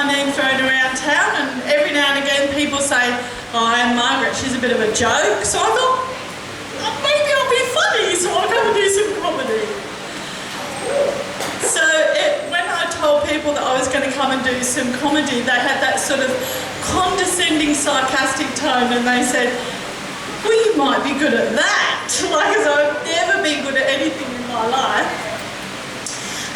name thrown around town, and every now and again people say, oh, I'm Margaret, she's a bit of a joke. So I thought, oh, maybe I'll be funny, so I'll come and do some comedy. So when I told people that I was going to come and do some comedy, they had that sort of condescending, sarcastic tone, and they said, well, you might be good at that. Like, as I've never been good at anything in my life.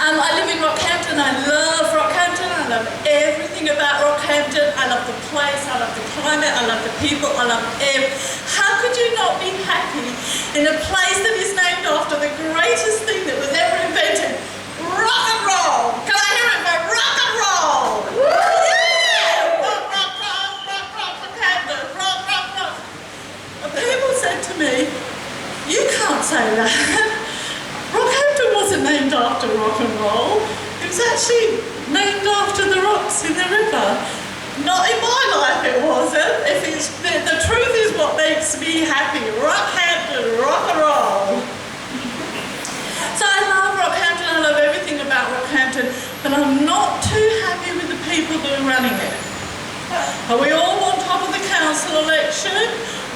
I live in Rockhampton. I love Rockhampton. I love everything about Rockhampton. I love the place. I love the climate. I love the people. I love How could you not be happy in a place that is named after the greatest thing that was ever invented? Rock and roll! Can I hear it for rock and roll? Yeah! Rock, rock, rock, rock, rock, Rockhampton. Rock, rock, rock. And people said to me, you can't say that. Rockhampton wasn't named after rock and roll. It was actually named after the rocks in the river. Not in my life it wasn't. The truth is what makes me happy. Rockhampton, rock and roll. So I love Rockhampton, I love everything about Rockhampton, but I'm not too happy with the people that are running it. Are we all on top of the council election?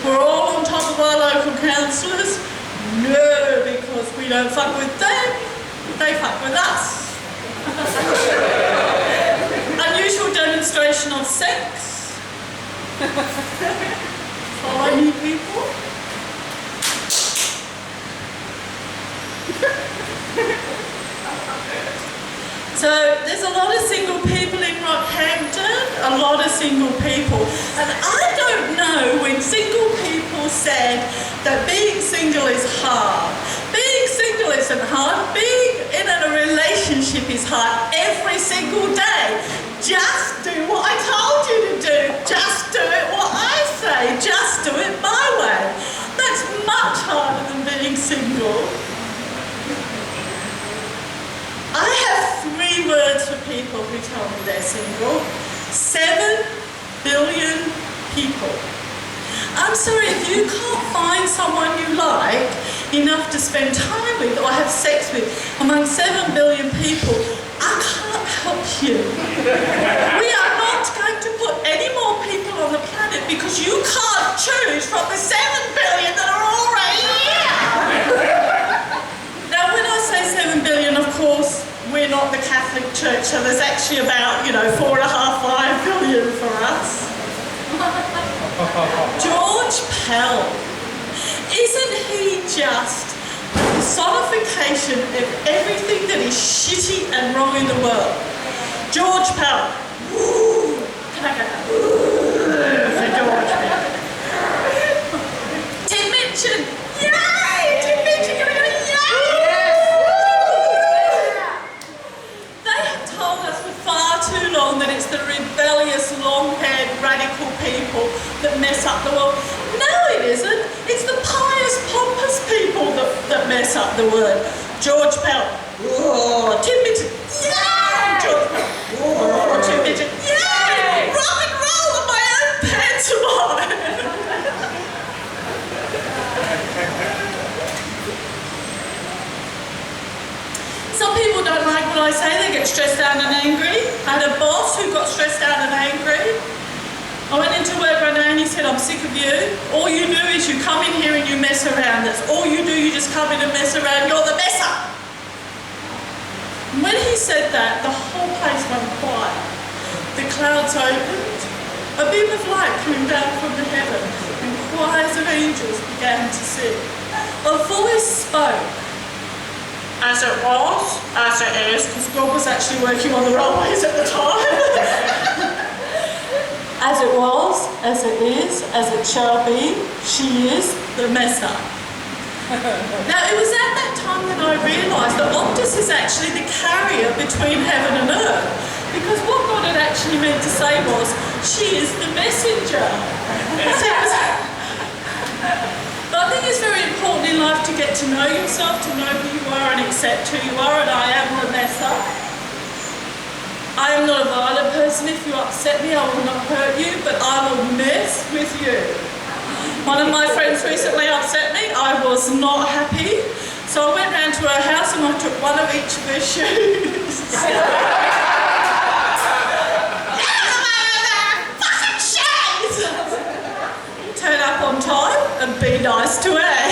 We're all on top of our local councillors? No, because we don't fuck with them, they fuck with us. Unusual demonstration of sex. Follow me, people. So there's a lot of single people in Rockhampton, a lot of single people. And I don't know when single people said that being single is hard. Being single isn't hard. Being in a relationship is hard every single day. Just do what I told you to do. Just do it what I say. Just do it my way. That's much harder than being single. I have 3 words for people who tell me they're single. 7 billion people. I'm sorry, if you can't find someone you like enough to spend time with or have sex with among 7 billion people, I can't help you. We are not going to put any more people on the planet because you can't choose from the 7 billion that are already here. Now, when I say 7 billion, of course, we're not the Catholic Church, so there's actually about, 4.5, 5 billion for us. George Pell, isn't he just the personification of everything that is shitty and wrong in the world? George Pell. Woo! Can I go? For George Pell. Tim Minchin. Yay! Tim Minchin, can I go? Too long that it's the rebellious, long-haired, radical people that mess up the world. No, it isn't. It's the pious, pompous people that mess up the world. George Pell. Oh, Tim Minchin. Yay! George Pell. Oh, Tim Minchin. Yay! Rock and roll on my own pantomime. Some people don't like what I say, they get stressed out and angry. I had a boss who got stressed out and angry. I went into work one day and he said, I'm sick of you. All you do is you come in here and you mess around. That's all you do, you just come in and mess around. You're the messer. And when he said that, the whole place went quiet. The clouds opened. A beam of light came down from the heavens and choirs of angels began to sing. A voice spoke. As it was, as it is, because God was actually working on the railways at the time. As it was, as it is, as it shall be, she is the Messer. Now, it was at that time that I realised that Optus is actually the carrier between heaven and earth. Because what God had actually meant to say was, she is the messenger. But I think it's very important in life to get to know yourself, to know who you are and accept who you are, and I am the messer. I am not a violent person. If you upset me, I will not hurt you, but I will mess with you. One of my friends recently upset me. I was not happy. So I went round to her house and I took one of each of her shoes. up on time and be nice to Anne.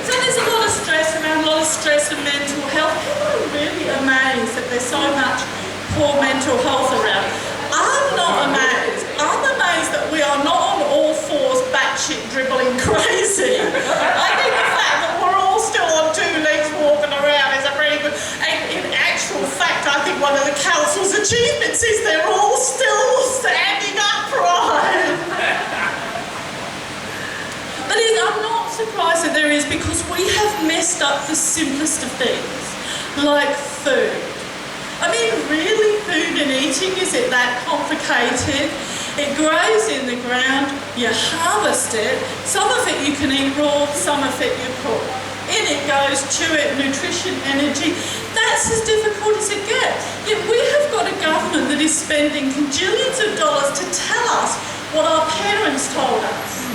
So there's a lot of stress around, a lot of stress and mental health. People are really amazed that there's so much poor mental health around. I'm not amazed. I'm amazed that we are not on all fours batshit dribbling crazy. I think the fact that we're all still on two legs walking around is a pretty good... And in actual fact, I think one of the council's achievements is they're all still standing upright. But I'm not surprised that there is, because we have messed up the simplest of things, like food. I mean, really, food and eating, is it that complicated? It grows in the ground, you harvest it, some of it you can eat raw, some of it you cook. In it goes, chew it, nutrition, energy. That's as difficult as it gets. Yet we have got a government that is spending gajillions of dollars to tell us what our parents told us.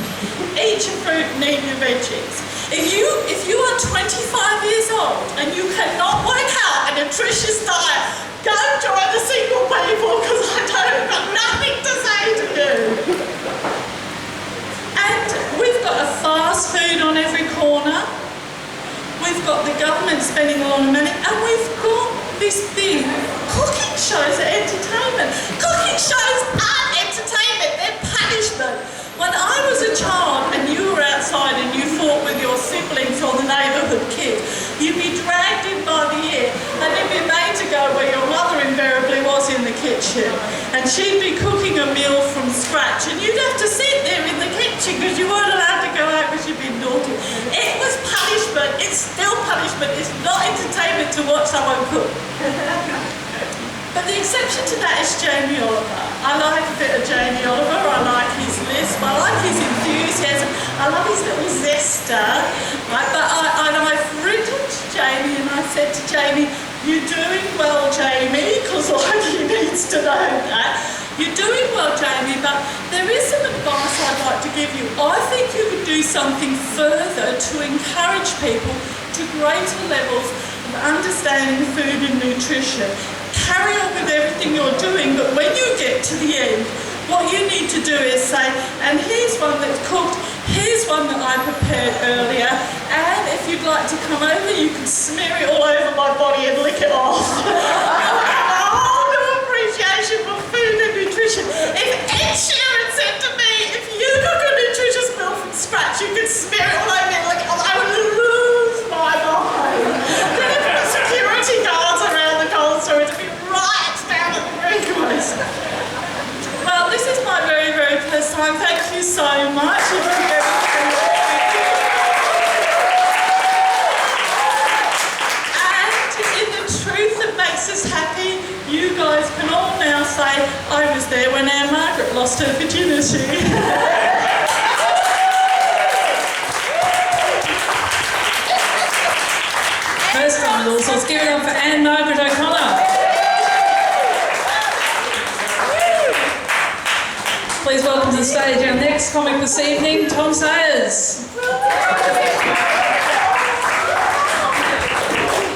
Eat your fruit and eat your veggies. If you are 25 years old and you cannot work out a nutritious diet, go join the single people, because I don't got nothing to say to you. And we've got a fast food on every corner. We've got the government spending a lot of money, and we've got this thing, cooking shows are entertainment. Cooking shows aren't entertainment, they're punishment. When I was a child and you were outside and you fought with your siblings or the neighbourhood kid, you'd be dragged in by the ear and you'd be made to go where your mother invariably was in the kitchen, and she'd be cooking a meal from scratch and you'd have to sit there in the kitchen because you weren't allowed to go out because you'd been naughty. It was punishment. It's still punishment. It's not entertainment to watch someone cook. But the exception to that is Jamie Oliver. I like a bit of Jamie Oliver. I like his lisp. I like his enthusiasm. I love his little zester. Right? But I've written to Jamie and I said to Jamie, "You're doing well, Jamie," because he needs to know that. You're doing well, Jamie, but there is some advice I'd like to give you. I think you could do something further to encourage people to greater levels of understanding food and nutrition. Carry on with everything you're doing, but when you get to the end, what you need to do is say, and here's one that's cooked, here's one that I prepared earlier, and if you'd like to come over, you can smear it all over my body and lick it off. You'll have a whole new appreciation for food and nutrition. If Ed Sheeran said to me, if you cook a nutritious meal from scratch, you could smear it all over and lick it off, I would lose my mind. Then if the security guards around the cold storage, well, this is my very, very first time. Thank you so much. And in the truth that makes us happy, you guys can all now say, I was there when our Margaret lost her virginity. First time with all sorts. Give it up for Anne Margaret O'Connor. Please welcome to the stage our next comic this evening, Tom Sayers.